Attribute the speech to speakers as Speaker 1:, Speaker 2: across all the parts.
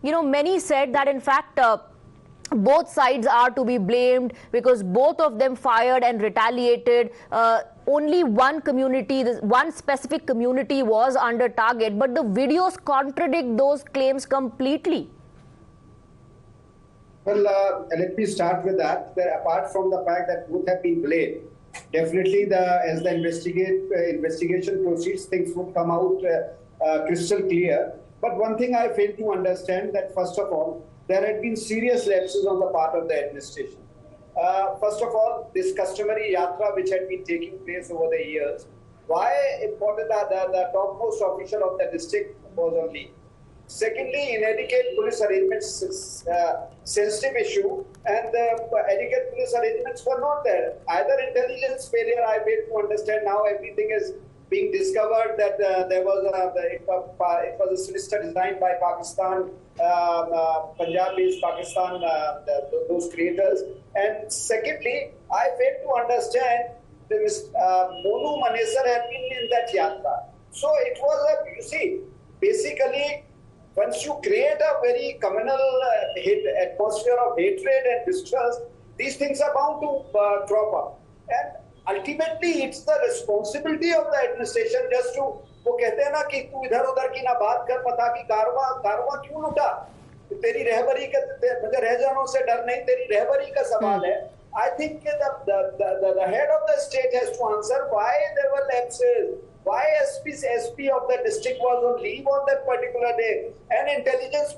Speaker 1: many said that in fact both sides are to be blamed because both of them fired and retaliated. Only one community, one specific community was under target, but the videos contradict those claims completely.
Speaker 2: Well, let me start with that. Apart from the fact that both have been blamed, definitely as the investigation proceeds, things would come out crystal clear. But one thing I fail to understand that, first of all, there had been serious lapses on the part of the administration. First of all, this customary yatra which had been taking place over the years, why important the topmost official of the district was on leave. Secondly, inadequate police arrangements, sensitive issue, and the adequate police arrangements were not there. Either intelligence failure, I fail to understand. Now everything is being discovered that there was it was a solicitor designed by Pakistan, Punjab-based Pakistan, those creators. And secondly, I fail to understand Monu Manesar had been in that yatra. So it was you see, basically, once you create a very communal atmosphere of hatred and distrust, these things are bound to crop up. And ultimately, it's the responsibility of the administration just to, वो कहते हैं ना कि तू इधर उधर की ना बात कर, पता कि कारवा क्यों लुटा, तेरी रहबरी का, मुझे रहजानों से डर नहीं, तेरी रहबरी का सवाल है. I think the head of the state has to answer why there were lapses, why SP of the district was on leave on that particular day, and intelligence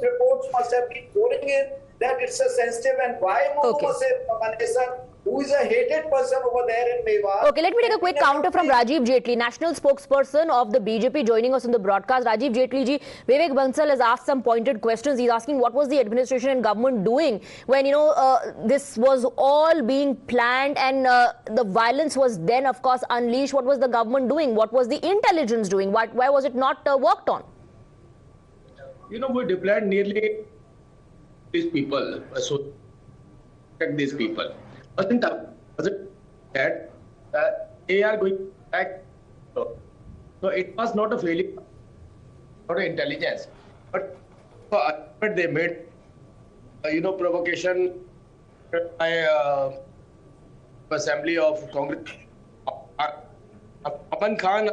Speaker 2: reports must have been pouring in that it's a sensitive, and why Manesar, who is a hated person over there in Mewar.
Speaker 1: Okay, let me take a quick counter from Rajiv Jaitley, national spokesperson of the BJP, joining us on the broadcast. Rajiv Jaitley ji, Vivek Bansal has asked some pointed questions. He's asking what was the administration and government doing when, this was all being planned and the violence was then, of course, unleashed. What was the government doing? What was the intelligence doing? Why was it not worked on?
Speaker 3: We deployed nearly these people, so protect these people. Wasn't that they are going back? So it was not a failure, not an intelligence, but they made, provocation by Assembly of Congress. Aman Khan,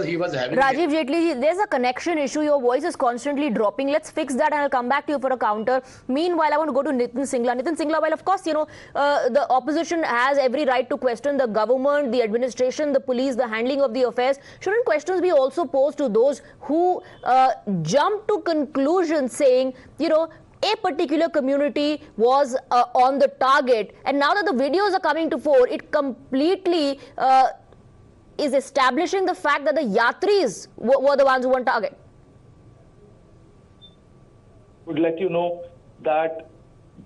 Speaker 3: he was having.
Speaker 1: Rajiv Jaitley, there's a connection issue. Your voice is constantly dropping. Let's fix that and I'll come back to you for a counter. Meanwhile, I want to go to Nitin Singla. Nitin Singla, well, of course, the opposition has every right to question the government, the administration, the police, the handling of the affairs. Shouldn't questions be also posed to those who jump to conclusions saying, a particular community was on the target, and now that the videos are coming to fore, it completely is establishing the fact that the Yatris were the ones who were on target?
Speaker 4: Would let you know that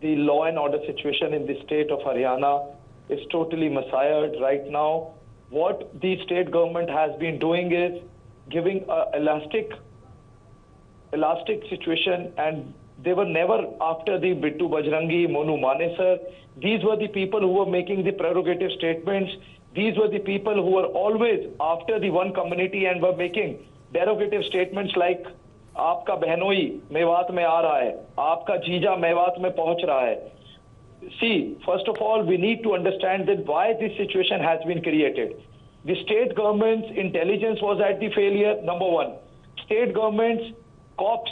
Speaker 4: the law and order situation in the state of Haryana is totally mired right now. What the state government has been doing is giving an elastic situation, and they were never after the Bittu Bajrangi, Monu Manesar. These were the people who were making the prerogative statements. These were the people who were always after the one community and were making derogative statements like आपका बहनोई मेवात में आ रहा है, आपका जीजा मेवात में पहुंच रहा है. See, first of all, we need to understand that why this situation has been created. The state government's intelligence was at the failure, number one. State government's cops,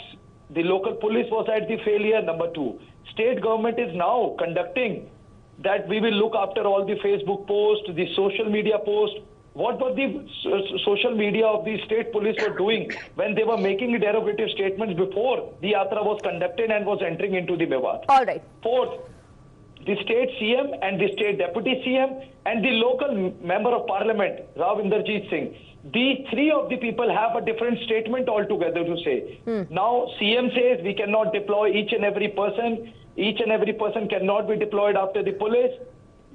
Speaker 4: the local police was at the failure, number two. State government is now conducting that we will look after all the Facebook posts, the social media posts. What were the social media of the state police were doing when they were making derogative statements before the yatra was conducted and was entering into the Mewat?
Speaker 1: All right.
Speaker 4: Fourth, the state CM and the state deputy CM and the local member of parliament, Rao Inderjeet Singh. These three of the people have a different statement altogether to say. Now, CM says we cannot deploy each and every person. Each and every person cannot be deployed after the police.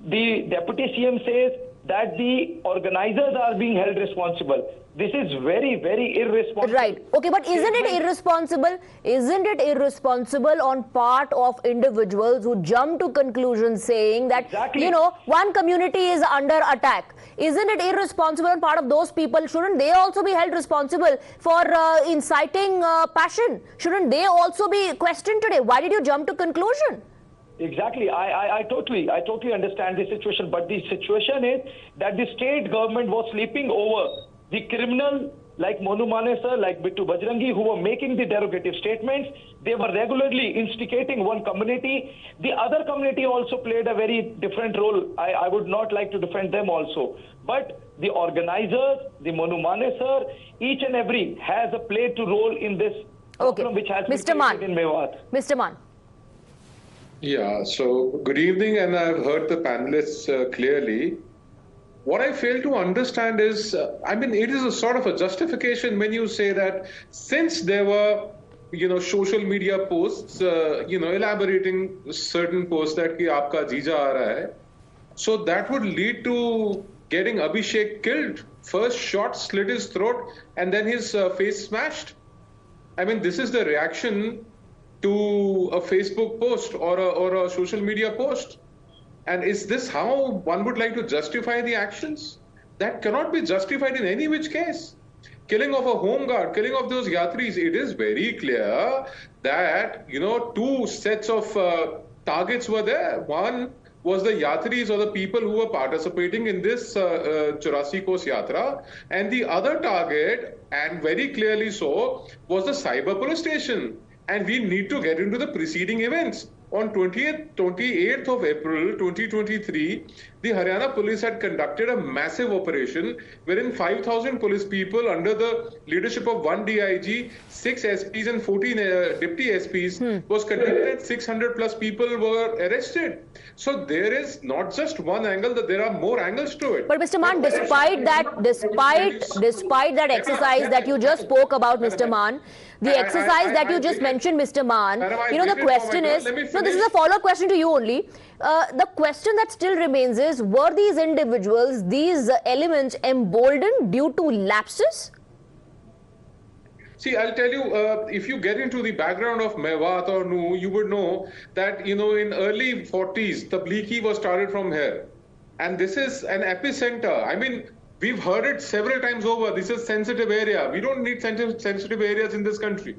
Speaker 4: The deputy CM says that the organizers are being held responsible. This is very, very irresponsible.
Speaker 1: Right. Okay, but isn't it irresponsible? Isn't it irresponsible on part of individuals who jump to conclusions saying that,
Speaker 4: Exactly.
Speaker 1: you know, one community is under attack? Isn't it irresponsible on part of those people? Shouldn't they also be held responsible for inciting passion? Shouldn't they also be questioned today? Why did you jump to conclusion?
Speaker 4: Exactly. I totally understand the situation, but the situation is that the state government was sleeping over the criminal like Monu Mane sir, like Bittu Bajrangi, who were making the derogative statements. They were regularly instigating one community. The other community also played a very different role. I would not like to defend them also. But the organizers, the Monu Mane sir, each and every has a play to role in this problem which has been created in Mewat.
Speaker 1: Mr. Man.
Speaker 5: Yeah, so good evening, and I've heard the panelists clearly. What I fail to understand is, it is a sort of a justification when you say that since there were, social media posts, elaborating certain posts that ki aapka jeeja aa raha hai, so that would lead to getting Abhishek killed. First shot slit his throat and then his face smashed. This is the reaction to a Facebook post or a social media post. And is this how one would like to justify the actions? That cannot be justified in any which case. Killing of a home guard, killing of those Yatris, it is very clear that, two sets of targets were there. One was the Yatris or the people who were participating in this Churasi Kos Yatra. And the other target, and very clearly so, was the cyber police station. And we need to get into the preceding events. On 28th of April 2023, the Haryana police had conducted a massive operation wherein 5,000 police people under the leadership of 1 DIG, 6 SPs and 14 deputy SPs was conducted and 600 plus people were arrested. So there is not just one angle, that there are more angles to it.
Speaker 1: But Mr. Man, despite that exercise that you just spoke about, Mr. Man, the exercise that you just mentioned, Mr. Man, the question is, no, this is a follow-up question to you only. The question that still remains is, were these individuals, these elements emboldened due to lapses?
Speaker 5: See, I'll tell you, if you get into the background of Mewat or Nu, you would know that, in early 40s, Tablighi was started from here. And this is an epicenter. We've heard it several times over. This is sensitive area. We don't need sensitive areas in this country.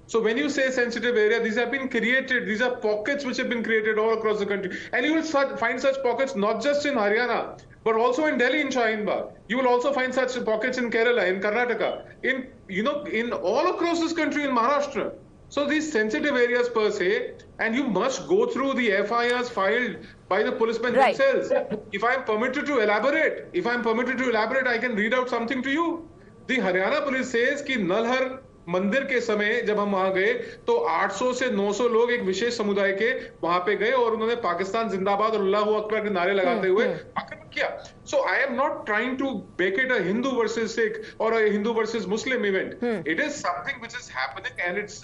Speaker 5: So when you say sensitive area, these have been created. These are pockets which have been created all across the country. And you will find such pockets not just in Haryana, but also in Delhi, in Shaheen Bagh. You will also find such pockets in Kerala, in Karnataka, in all across this country, in Maharashtra. So these sensitive areas per se, and you must go through the FIRs filed by the policemen themselves. If I am permitted to elaborate, I can read out something to you. The Haryana police says कि नलहर मंदिर के समय जब हम वहां गए तो 800 से 900 लोग एक विशेष समुदाय के वहां पे गए और उन्होंने पाकिस्तान जिंदाबाद और अल्लाहू अकबर के नारे लगाते हुए आक्रमण किया. So I am not trying to make it a Hindu versus Sikh or a Hindu versus Muslim event. It is something which is happening and it's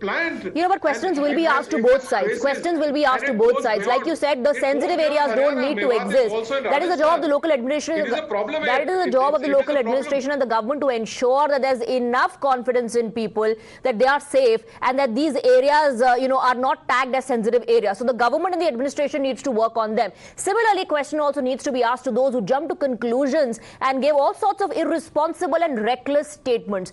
Speaker 5: planned.
Speaker 1: But questions will be asked to both sides. Questions will be asked to both sides. Like you said, the sensitive areas don't need to exist. That is the job of the local administration. That is the job of the local administration and the government to ensure that there's enough confidence in people that they are safe and that these areas, are not tagged as sensitive areas. So the government and the administration needs to work on them. Similarly, question also needs to be asked to those who jump to conclusions and gave all sorts of irresponsible and reckless statements.